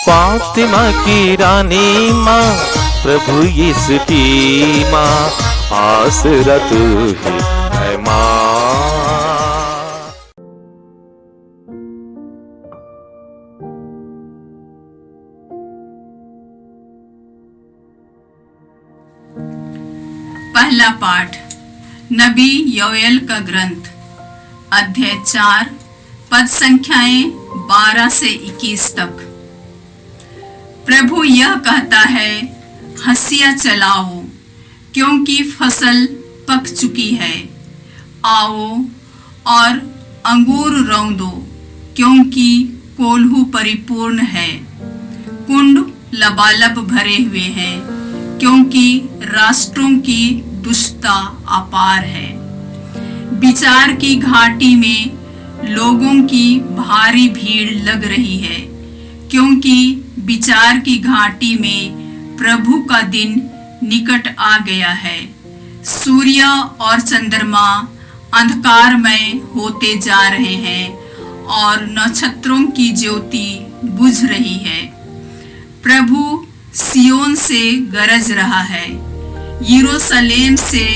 फातिमा की रानी माँ, प्रभु यीशु की माँ, आसरा तू ही है माँ। पहला पाठ नबी योएल का ग्रंथ, अध्याय 4, पद संख्याएं 12 से 21 तक। प्रभु यह कहता है, हंसिया चलाओ, क्योंकि फसल पक चुकी है। आओ और अंगूर रौंदो, क्योंकि कोल्हू परिपूर्ण है। कुंड लबालब भरे हुए हैं, क्योंकि राष्ट्रों की दुष्टता अपार है। विचार की घाटी में लोगों की भारी भीड़ लग रही है, क्योंकि विचार की घाटी में प्रभु का दिन निकट आ गया है। सूर्य और चंद्रमा अंधकारमय होते जा रहे हैं और नक्षत्रों की ज्योति बुझ रही है। प्रभु सियोन से गरज रहा है, यरूशलेम से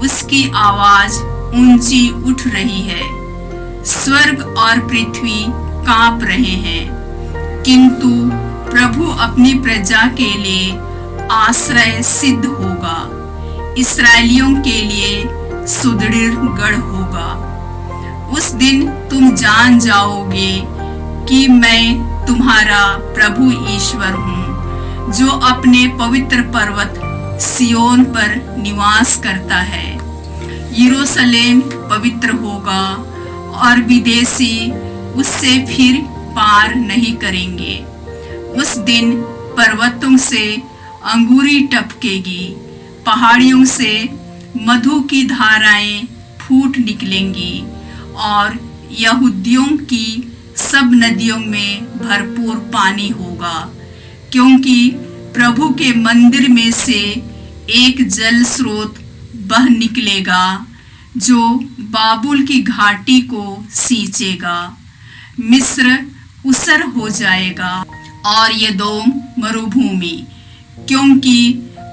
उसकी आवाज ऊंची उठ रही है। स्वर्ग और पृथ्वी कांप रहे हैं, किंतु प्रभु अपनी प्रजा के लिए आश्रय सिद्ध होगा, इस्राएलियों के लिए सुदृढ़ गढ़ होगा। उस दिन तुम जान जाओगे कि मैं तुम्हारा प्रभु ईश्वर हूँ, जो अपने पवित्र पर्वत सियोन पर निवास करता है। यरूशलेम पवित्र होगा और विदेशी उससे फिर पार नहीं करेंगे। उस दिन पर्वतों से अंगूरी टपकेगी, पहाड़ियों से मधु की धाराएं फूट निकलेंगी और यहूदियों की सब नदियों में भरपूर पानी होगा, क्योंकि प्रभु के मंदिर में से एक जल स्रोत बह निकलेगा, जो बाबुल की घाटी को सींचेगा। मिस्र उसर हो जाएगा और यदोम मरुभूमि, क्योंकि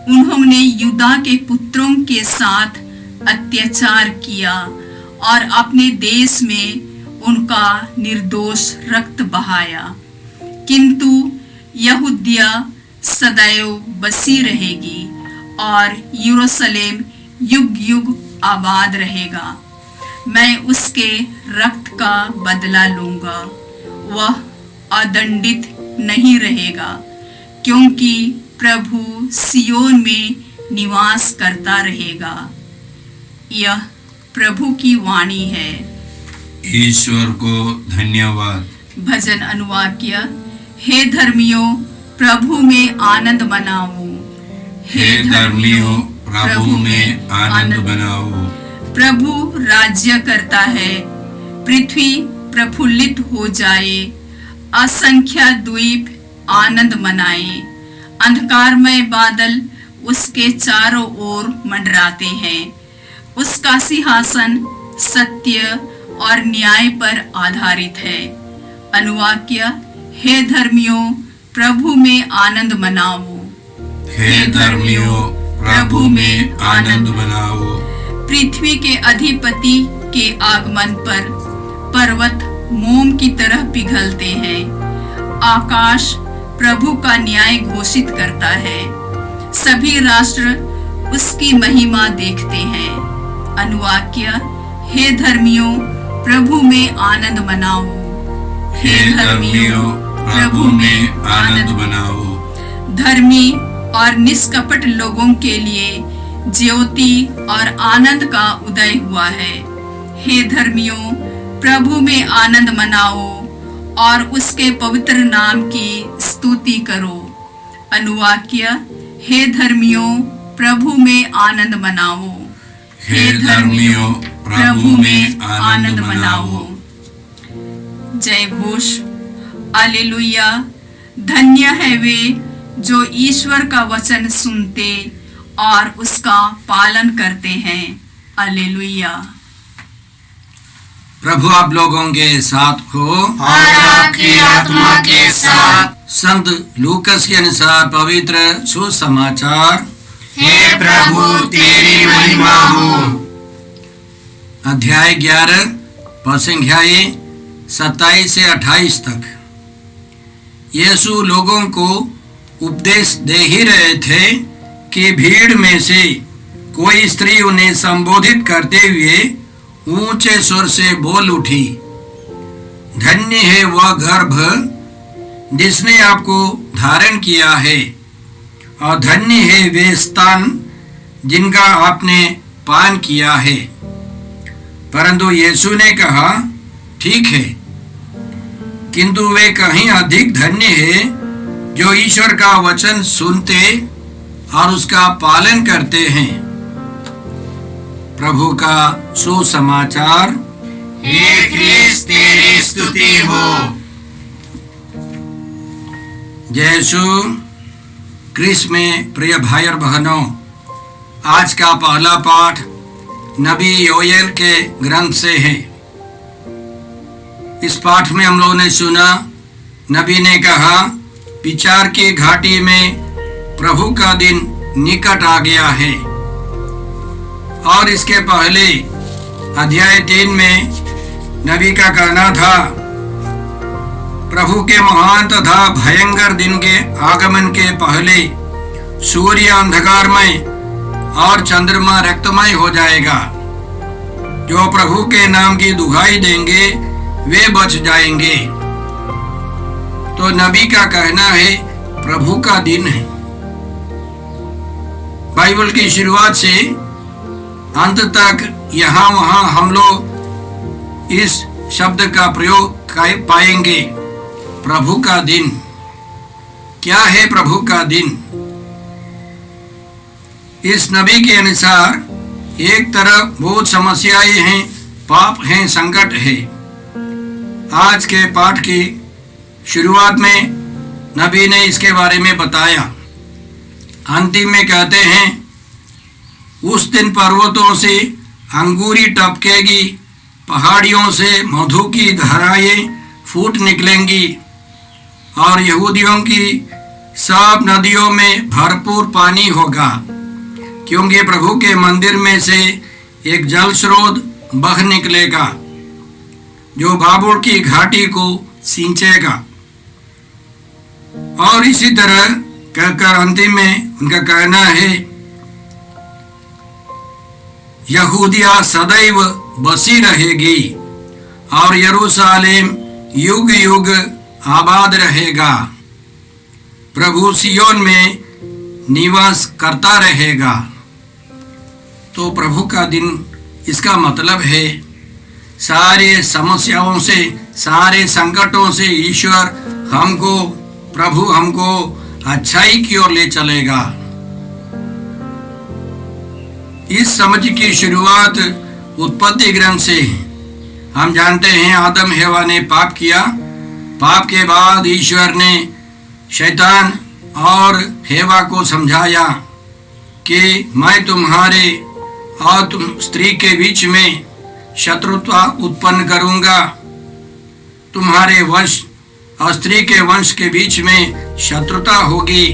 उन्होंने युदा के पुत्रों के साथ अत्याचार किया और अपने देश में उनका निर्दोष रक्त बहाया। किंतु यहूदिया सदैव बसी रहेगी और यरूशलेम युग युग आबाद रहेगा। मैं उसके रक्त का बदला लूंगा, वह अदंडित नहीं रहेगा, क्योंकि प्रभु सियोन में निवास करता रहेगा। यह प्रभु की वाणी है। ईश्वर को धन्यवाद। भजन अनुवाक्य। हे धर्मियों, प्रभु में आनंद मनाओ। हे धर्मियों, प्रभु में आनंद मनाओ। प्रभु राज्य करता है, पृथ्वी प्रफुल्लित हो जाए। असंख्य द्वीप आनंद मनाए। अंधकारमय बादल उसके चारों ओर मंडराते हैं। उसका सिंहासन सत्य और न्याय पर आधारित है। अनुवाक्य। हे धर्मियों, प्रभु में आनंद मनाओ। हे धर्मियों, प्रभु में आनंद मनाओ। पृथ्वी के अधिपति के आगमन पर पर्वत मोम की तरह पिघलते हैं। आकाश प्रभु का न्याय घोषित करता है। सभी राष्ट्र उसकी महिमा देखते हैं। अनुवाक्य। हे धर्मियों, प्रभु में आनंद मनाओ। हे धर्मियों, प्रभु में आनंद मनाओ। धर्मी और निष्कपट लोगों के लिए ज्योति और आनंद का उदय हुआ है। हे धर्मियों, प्रभु में आनंद मनाओ और उसके पवित्र नाम की स्तुति करो। अनुवाक्य। हे धर्मियों, प्रभु में आनंद मनाओ। हे धर्मियों, प्रभु में आनंद मनाओ। जय घोष। हालेलुया। धन्य है वे जो ईश्वर का वचन सुनते और उसका पालन करते हैं। हालेलुया। प्रभु आप लोगों के साथ हो और आपकी आत्मा के साथ। संत लूकस के अनुसार पवित्र सुसमाचार। हे प्रभु तेरी महिमा हो। अध्याय 11 पद संख्याएं 27 से 28 तक। यीशु लोगों को उपदेश दे ही रहे थे कि भीड़ में से कोई स्त्री उन्हें संबोधित करते हुए ऊंचे स्वर से बोल उठी, धन्य है वह गर्भ जिसने आपको धारण किया है, और धन्य है वे स्तन जिनका आपने पान किया है। परंतु यीशु ने कहा, ठीक है, किंतु वे कहीं अधिक धन्य है जो ईश्वर का वचन सुनते और उसका पालन करते हैं। प्रभु का सुसमाचार। हे क्रिस्त तेरी स्तुति हो। जय यीशु क्रिस्त में प्रिय भाई और बहनों, आज का पहला पाठ नबी योएल के ग्रंथ से है। इस पाठ में हम लोगों ने सुना, नबी ने कहा, विचार की घाटी में प्रभु का दिन निकट आ गया है। और इसके पहले अध्याय 3 में नबी का कहना था, प्रभु के महान तथा भयंकर दिन के आगमन के पहले सूर्य अंधकारमय और चंद्रमा रक्तमय हो जाएगा। जो प्रभु के नाम की दुहाई देंगे वे बच जाएंगे। तो नबी का कहना है प्रभु का दिन है। बाइबल की शुरुआत से अंत तक यहाँ वहाँ हम लोग इस शब्द का प्रयोग पाएंगे, प्रभु का दिन। क्या है प्रभु का दिन? इस नबी के अनुसार एक तरफ बहुत समस्याएं हैं, पाप हैं, संकट है। आज के पाठ की शुरुआत में नबी ने इसके बारे में बताया। अंतिम में कहते हैं, उस दिन पर्वतों से अंगूरी टपकेगी, पहाड़ियों से मधु की धाराएं फूट निकलेंगी, और यहूदियों की सब नदियों में भरपूर पानी होगा, क्योंकि प्रभु के मंदिर में से एक जल स्रोत बह निकलेगा जो बाबुल की घाटी को सींचेगा। और इसी तरह कहकर अंतिम में उनका कहना है, यहूदिया सदैव बसी रहेगी और यरूशलेम युग युग आबाद रहेगा। प्रभु सियोन में निवास करता रहेगा। तो प्रभु का दिन, इसका मतलब है सारे समस्याओं से, सारे संकटों से ईश्वर हमको, प्रभु हमको अच्छाई की ओर ले चलेगा। इस समझ की शुरुआत उत्पत्ति ग्रंथ से। हम जानते हैं आदम हेवा ने पाप किया। पाप के बाद ईश्वर ने शैतान और हेवा को समझाया कि मैं तुम्हारे और तुम स्त्री के बीच में शत्रुता उत्पन्न करूंगा, तुम्हारे वंश और स्त्री के वंश के बीच में शत्रुता होगी।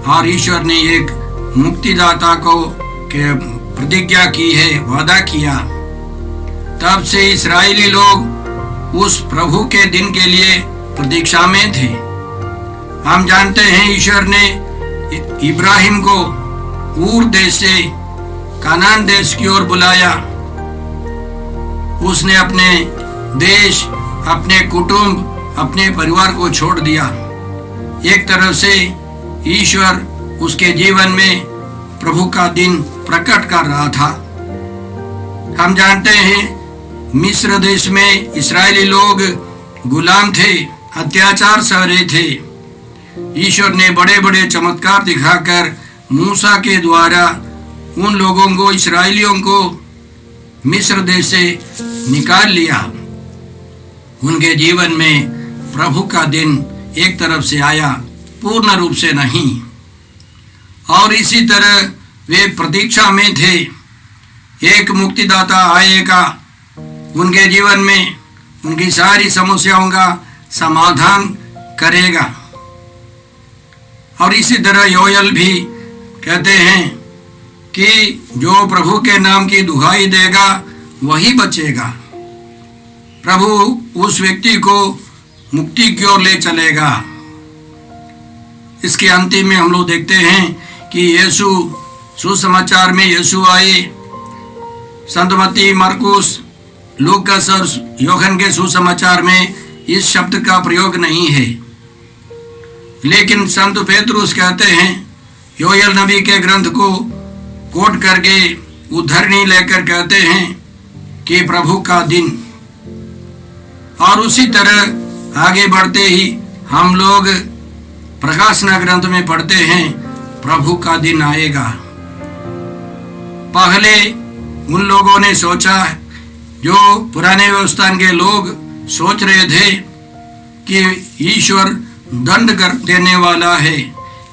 और ईश्वर ने एक मुक्तिदाता को प्रतिज्ञा की है, वादा किया। तब से इस्राएली लोग उस प्रभु के दिन के लिए प्रतीक्षा में थे। हम जानते हैं ईश्वर ने इब्राहिम को ऊर देश से कनान देश की ओर बुलाया। उसने अपने देश, अपने कुटुंब, अपने परिवार को छोड़ दिया। एक तरह से ईश्वर उसके जीवन में प्रभु का दिन प्रकट कर रहा था। हम जानते हैं मिस्र देश में इस्राएली लोग गुलाम थे, अत्याचार सह रहे थे। ईश्वर ने बड़े बड़े चमत्कार दिखाकर मूसा के द्वारा उन लोगों को, इस्राएलियों को मिस्र देश से निकाल लिया। उनके जीवन में प्रभु का दिन एक तरफ से आया, पूर्ण रूप से नहीं। और इसी तरह वे प्रतीक्षा में थे, एक मुक्तिदाता आएगा, उनके जीवन में उनकी सारी समस्याओं का समाधान करेगा। और इसी तरह योएल भी कहते हैं कि जो प्रभु के नाम की दुहाई देगा वही बचेगा। प्रभु उस व्यक्ति को मुक्ति की ओर ले चलेगा। इसके अंतिम में हम लोग देखते हैं कि यीशु सुसमाचार में यीशु आए। संत मत्ती, मरकुस, लूकास और यूहन्ना के सुसमाचार में इस शब्द का प्रयोग नहीं है, लेकिन संत पेतरुस कहते हैं, योएल नबी के ग्रंथ को कोट करके उद्धरणी लेकर कहते हैं कि प्रभु का दिन। और उसी तरह आगे बढ़ते ही हम लोग प्रकाशना ग्रंथ में पढ़ते हैं, प्रभु का दिन आएगा। पहले उन लोगों ने सोचा, जो पुराने व्यवस्थान के लोग सोच रहे थे कि ईश्वर दंड कर देने वाला है,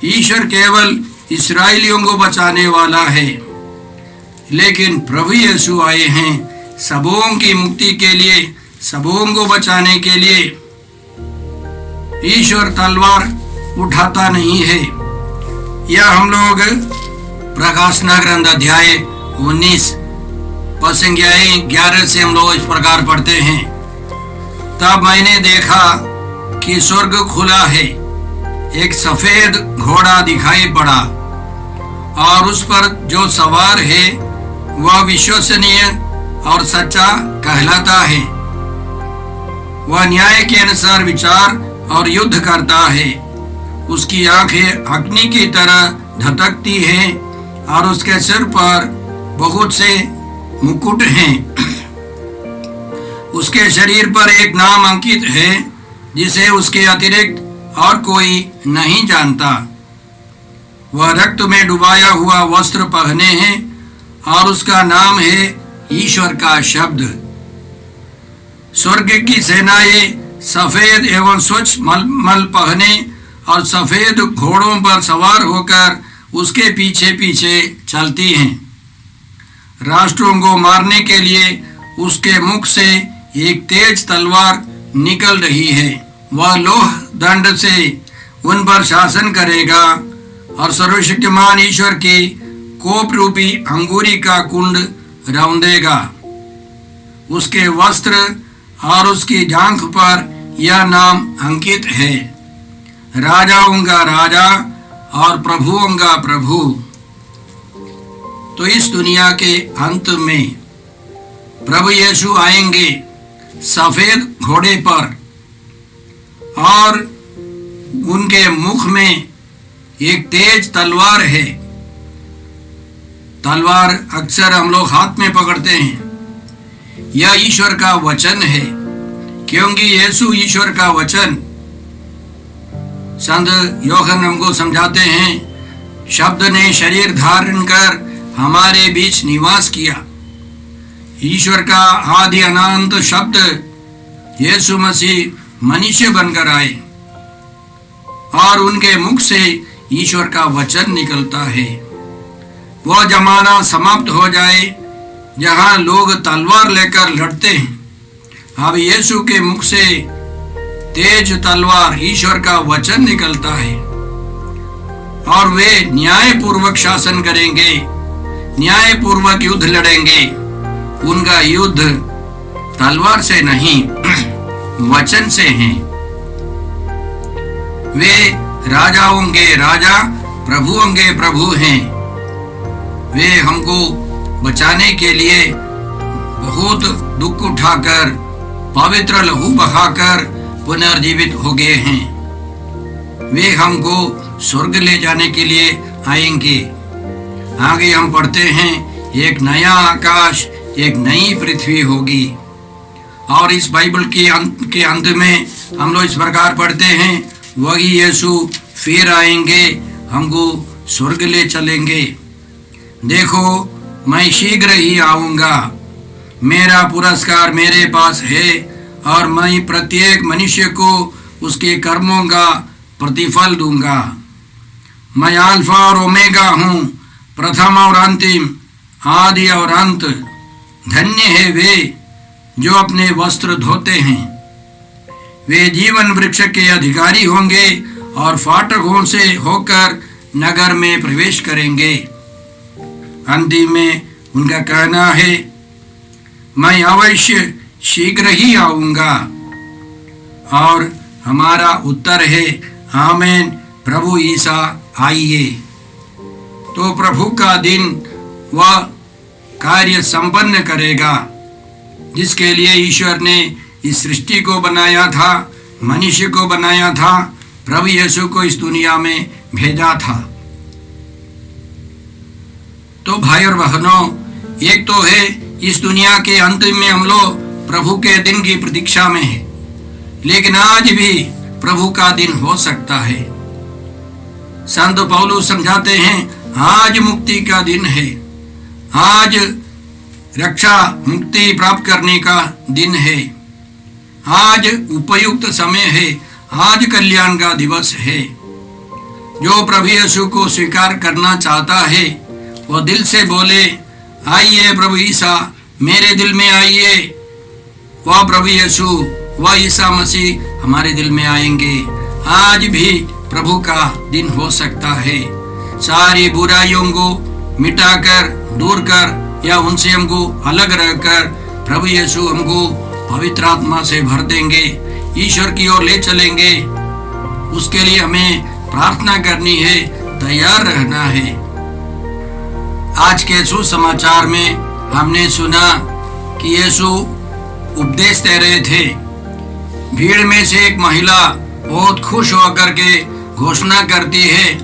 ईश्वर केवल इस्राएलियों को बचाने वाला है। लेकिन प्रभु यीशु आए हैं सबों की मुक्ति के लिए, सबों को बचाने के लिए। ईश्वर तलवार उठाता नहीं है। यह हम लोग प्रकाशना ग्रंथ अध्याय 19 संख्या 11 से हम लोग इस प्रकार पढ़ते हैं। तब मैंने देखा कि स्वर्ग खुला है, एक सफेद घोड़ा दिखाई पड़ा और उस पर जो सवार है वह विश्वसनीय और सच्चा कहलाता है। वह न्याय के अनुसार विचार और युद्ध करता है। उसकी आंखें अग्नि की तरह धधकती हैं और उसके सिर पर बहुत से मुकुट हैं। उसके शरीर पर एक नाम अंकित है जिसे उसके अतिरिक्त और कोई नहीं जानता। वह रक्त में डुबाया हुआ वस्त्र पहने हैं और उसका नाम है ईश्वर का शब्द। स्वर्ग की सेनाएं सफेद एवं स्वच्छ मलमल पहने और सफेद घोड़ों पर सवार होकर उसके पीछे पीछे चलती हैं। राष्ट्रों को मारने के लिए उसके मुख से एक तेज तलवार निकल रही है। वह लोह दंड से उन पर शासन करेगा और सर्वशक्तिमान ईश्वर की कोप रूपी अंगूरी का कुंड रौंदेगा। उसके वस्त्र और उसकी जांघ पर यह नाम अंकित है, राजाओं का राजा और प्रभुओं का प्रभु। तो इस दुनिया के अंत में प्रभु यीशु आएंगे सफेद घोड़े पर और उनके मुख में एक तेज तलवार है। तलवार अक्सर हम लोग हाथ में पकड़ते हैं। यह ईश्वर का वचन है, क्योंकि यीशु ईश्वर का वचन। संत यूहन्ना हमको समझाते हैं, शब्द ने शरीर धारण कर हमारे बीच निवास किया। ईश्वर का आदि अनंत शब्द यीशु मसीह मनुष्य बनकर आए और उनके मुख से ईश्वर का वचन निकलता है। वह जमाना समाप्त हो जाए जहां लोग तलवार लेकर लड़ते हैं। अब यीशु के मुख से तेज तलवार ईश्वर का वचन निकलता है और वे न्याय पूर्वक शासन करेंगे, न्याय पूर्वक युद्ध लड़ेंगे। उनका युद्ध तलवार से नहीं वचन से है। वे राजाओं के राजा, प्रभुओं के प्रभु हैं। वे हमको बचाने के लिए बहुत दुख उठाकर, पवित्र लहू बहाकर पुनर्जीवित हो गए हैं। वे हमको स्वर्ग ले जाने के लिए आएंगे। आगे हम पढ़ते हैं, एक नया आकाश, एक नई पृथ्वी होगी। और इस बाइबल के अंत में हम लोग इस प्रकार पढ़ते हैं, वही यीशु फिर आएंगे, हमको स्वर्ग ले चलेंगे। देखो, मैं शीघ्र ही आऊंगा, मेरा पुरस्कार मेरे पास है और मैं प्रत्येक मनुष्य को उसके कर्मों का प्रतिफल दूंगा। मैं अल्फा और ओमेगा हूँ, प्रथम और अंतिम, आदि और अंत। धन्य है वे जो अपने वस्त्र धोते हैं, वे जीवन वृक्ष के अधिकारी होंगे और फाटकों से होकर नगर में प्रवेश करेंगे। अंतिम में उनका कहना है, मैं अवश्य शीघ्र ही आऊंगा। और हमारा उत्तर है, आमीन, प्रभु ईसा आइए। तो प्रभु का दिन वह कार्य संपन्न करेगा जिसके लिए ईश्वर ने इस सृष्टि को बनाया था, मनुष्य को बनाया था, प्रभु यीशु को इस दुनिया में भेजा था। तो भाई और बहनों, एक तो है इस दुनिया के अंत में हम लोग प्रभु के दिन की प्रतीक्षा में है, लेकिन आज भी प्रभु का दिन हो सकता है। संत पौलुस समझाते हैं, आज मुक्ति का दिन है, आज रक्षा मुक्ति प्राप्त करने का दिन है, आज उपयुक्त समय है, आज कल्याण का दिवस है। जो प्रभु यीशु को स्वीकार करना चाहता है वो दिल से बोले, आइए प्रभु ईसा मेरे दिल में आइए। वह प्रभु यीशु, वह ईसा मसीह हमारे दिल में आएंगे। आज भी प्रभु का दिन हो सकता है। सारी बुराइयों को मिटाकर, दूर कर या उनसे हमको अलग रहकर प्रभु यीशु हमको पवित्र आत्मा से भर देंगे, ईश्वर की ओर ले चलेंगे। उसके लिए हमें प्रार्थना करनी है, तैयार रहना है। आज के सुसमाचार में हमने सुना कि यीशु उपदेश दे रहे थे। भीड़ में से एक महिला बहुत खुश होकर के घोषणा करती है,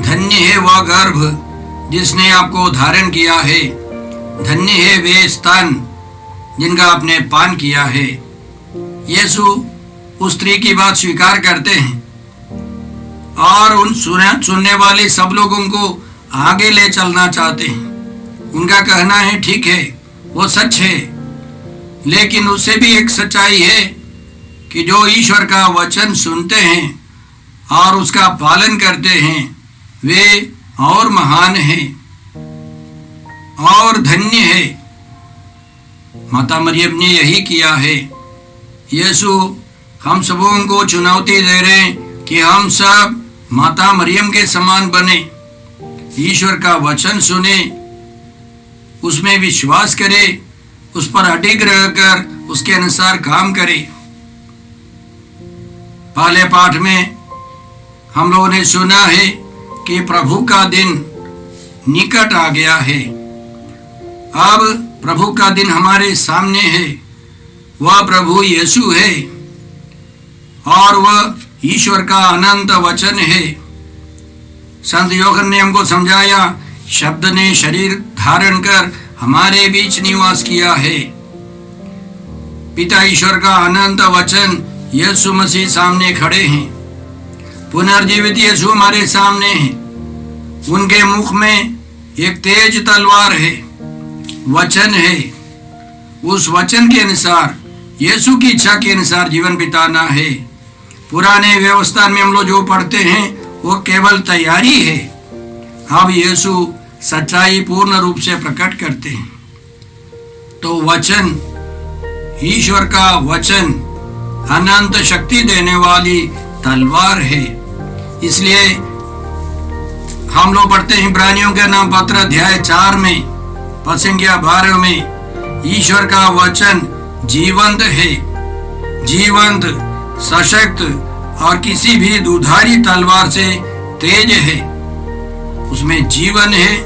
धन्य है वह गर्भ जिसने आपको धारण किया है, धन्य है वे स्तन जिनका आपने पान किया है। यीशु उस स्त्री की बात स्वीकार करते हैं और उन सुनने वाले सब लोगों को आगे ले चलना चाहते हैं। उनका कहना है, ठीक है वो सच है, लेकिन उससे भी एक सच्चाई है कि जो ईश्वर का वचन सुनते हैं और उसका पालन करते हैं वे और महान हैं और धन्य है। माता मरियम ने यही किया है। यीशु हम सबों को चुनौती दे रहे हैं कि हम सब माता मरियम के समान बने, ईश्वर का वचन सुने, उसमें विश्वास करें, उस पर अडिग रहकर उसके अनुसार काम करें। पहले पाठ में हम लोगों ने सुना है कि प्रभु का दिन निकट आ गया है। अब प्रभु का दिन हमारे सामने है। वह प्रभु यीशु है और वह ईश्वर का अनंत वचन है। संत यूहन्ना ने हमको समझाया, शब्द ने शरीर धारण कर हमारे बीच निवास किया है। पिता ईश्वर का अनंत वचन यीशु मसीह सामने खड़े हैं। पुनर्जीवित यीशु हमारे सामने हैं। उनके मुख में एक तेज तलवार है, वचन है। उस वचन के अनुसार, यीशु की इच्छा के अनुसार जीवन बिताना है। पुराने व्यवस्था में हम लोग जो पढ़ते हैं वो केवल तैयारी है। अब यीशु सच्चाई पूर्ण रूप से प्रकट करते हैं। तो वचन, ईश्वर का वचन अनंत शक्ति देने वाली तलवार है। इसलिए हम लोग पढ़ते हैं इब्रानियों के नाम पत्र अध्याय 4 में पसंगिया 12 में, ईश्वर का वचन जीवंत है, जीवंत, सशक्त और किसी भी दुधारी तलवार से तेज है। उसमें जीवन है,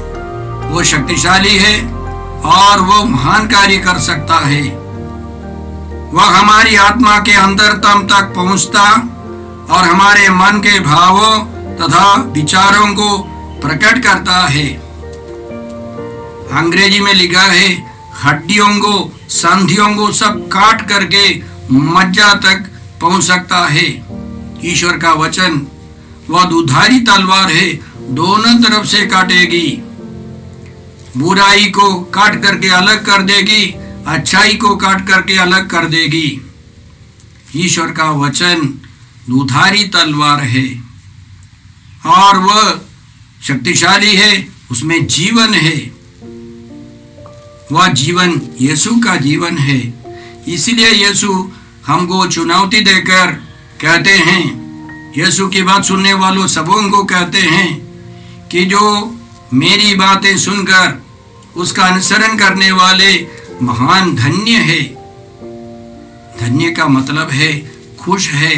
वो शक्तिशाली है और वो महान कार्य कर सकता है। वह हमारी आत्मा के अंतरतम तक पहुंचता और हमारे मन के भावों तथा विचारों को प्रकट करता है। अंग्रेजी में लिखा है, हड्डियों को, संधियों को सब काट करके मज्जा तक पहुंच सकता है। ईश्वर का वचन वह दुधारी तलवार है, दोनों तरफ से काटेगी। बुराई को काट करके अलग कर देगी, अच्छाई को काट करके अलग कर देगी। ईश्वर का वचन दुधारी तलवार है और वह शक्तिशाली है, उसमें जीवन है। वह जीवन यीशु का जीवन है। इसीलिए यीशु हमको चुनौती देकर कहते हैं, यीशु की बात सुनने वालों सबों को कहते हैं कि जो मेरी बातें सुनकर उसका अनुसरण करने वाले महान धन्य है। धन्य का मतलब है खुश है,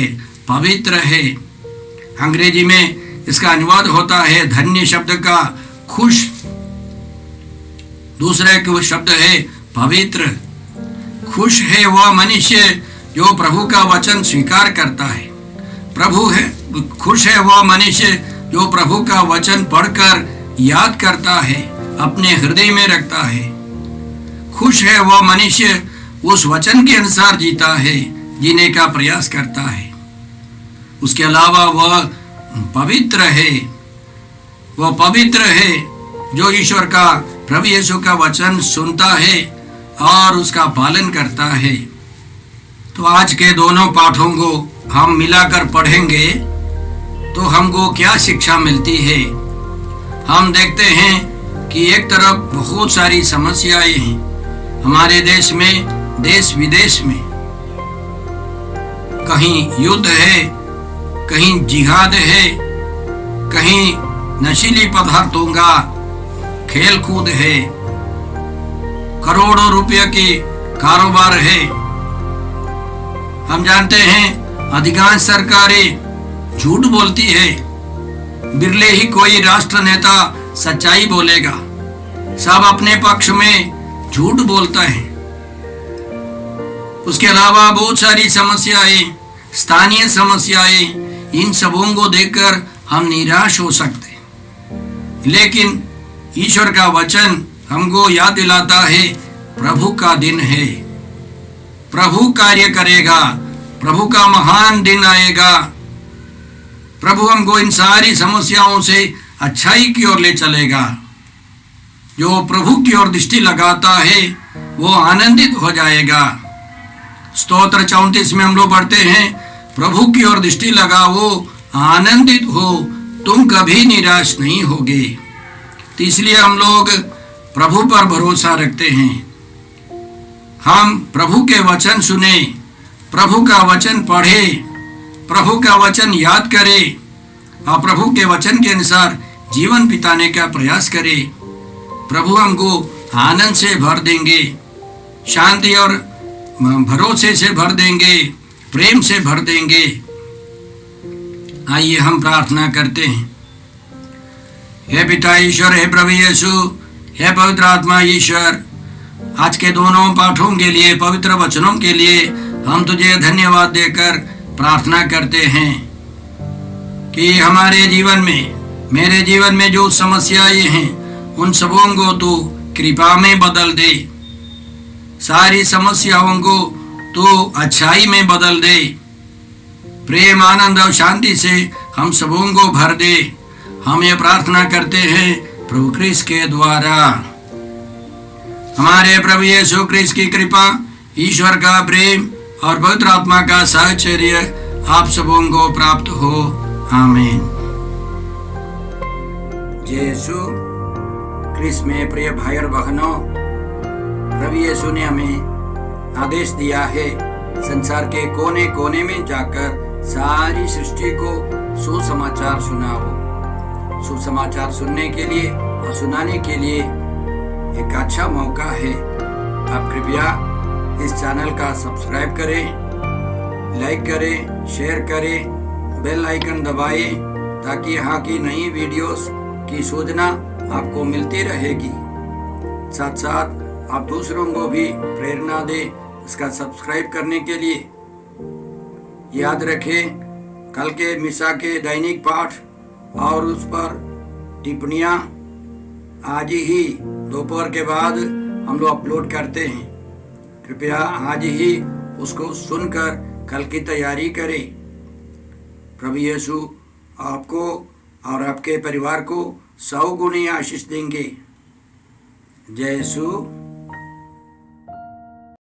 पवित्र है। अंग्रेजी में इसका अनुवाद होता है धन्य शब्द का खुश, दूसरा शब्द है पवित्र। खुश है वह मनुष्य जो प्रभु का वचन स्वीकार करता है। खुश है वह मनुष्य जो प्रभु का वचन पढ़कर याद करता है, अपने हृदय में रखता है। खुश है वह मनुष्य उस वचन के अनुसार जीता है, जीने का प्रयास करता है। उसके अलावा वह पवित्र है। वह पवित्र है जो ईश्वर का, प्रभु यीशु का वचन सुनता है और उसका पालन करता है। तो आज के दोनों पाठों को हम मिलाकर पढ़ेंगे तो हमको क्या शिक्षा मिलती है। हम देखते हैं कि एक तरफ बहुत सारी समस्याएं हैं हमारे देश में, देश विदेश में। कहीं युद्ध है, कहीं जिहाद है, कहीं नशीली पदार्थों का खेल कूद है, करोड़ों रुपए के कारोबार है। हम जानते हैं अधिकांश सरकारें झूठ बोलती है, बिरले ही कोई राष्ट्र नेता सच्चाई बोलेगा। सब अपने पक्ष में झूठ बोलता है। उसके अलावा बहुत सारी समस्याएं, स्थानीय समस्याएं, इन सबों को देखकर हम निराश हो सकते हैं। लेकिन ईश्वर का वचन हमको याद दिलाता है प्रभु का दिन है, प्रभु कार्य करेगा, प्रभु का महान दिन आएगा। प्रभु हमको इन सारी समस्याओं से अच्छाई की ओर ले चलेगा। जो प्रभु की ओर दृष्टि लगाता है वो आनंदित हो जाएगा। स्तोत्र 34 में हम लोग पढ़ते हैं, प्रभु की ओर दृष्टि लगाओ, आनंदित हो, तुम कभी निराश नहीं होगे। तो इसलिए हम लोग प्रभु पर भरोसा रखते हैं। हम प्रभु के वचन सुने, प्रभु का वचन पढ़े, प्रभु का वचन याद करें और प्रभु के वचन के अनुसार जीवन बिताने का प्रयास करें। प्रभु हमको आनंद से भर देंगे, शांति और भरोसे से भर देंगे, प्रेम से भर देंगे। आइए हम प्रार्थना करते हैं। हे पिता ईश्वर, हे प्रभु यीशु, हे पवित्र आत्मा ईश्वर, आज के दोनों पाठों के लिए, पवित्र वचनों के लिए हम तुझे धन्यवाद देकर प्रार्थना करते हैं कि हमारे जीवन में, मेरे जीवन में जो समस्याएं हैं उन सबों को तू कृपा में बदल दे। सारी समस्याओं को तू अच्छाई में बदल दे। प्रेम, आनंद और शांति से हम सबों को भर दे। हम ये प्रार्थना करते हैं प्रभु क्रिस्त के द्वारा। हमारे प्रभु यीशु क्रिस्त की कृपा, ईश्वर का प्रेम और पवित्र आत्मा का साहचर्य आप सबों को प्राप्त हो। आमीन। जय यीशु क्रिस्त में प्रिय भाई और बहनों, प्रभु यीशु ने हमें आदेश दिया है संसार के कोने कोने में जाकर सारी सृष्टि को सुसमाचार सुनाओ। सुसमाचार सुनने के लिए और सुनाने के लिए एक अच्छा मौका है। आप कृपया इस चैनल का सब्सक्राइब करें, लाइक करें, शेयर करें, बेल आइकन दबाएं ताकि यहाँ की नई वीडियोस की सूचना आपको मिलती रहेगी। साथ साथ आप दूसरों को भी प्रेरणा दें इसका सब्सक्राइब करने के लिए। याद रखें, कल के मिसा के दैनिक पाठ और उस पर टिप्पणियाँ आज ही दोपहर के बाद हम लोग अपलोड करते हैं। कृपया आज ही उसको सुनकर कल की तैयारी करें। प्रभु यीशु आपको और आपके परिवार को 100 गुनी आशीष देंगे। जय यीशु।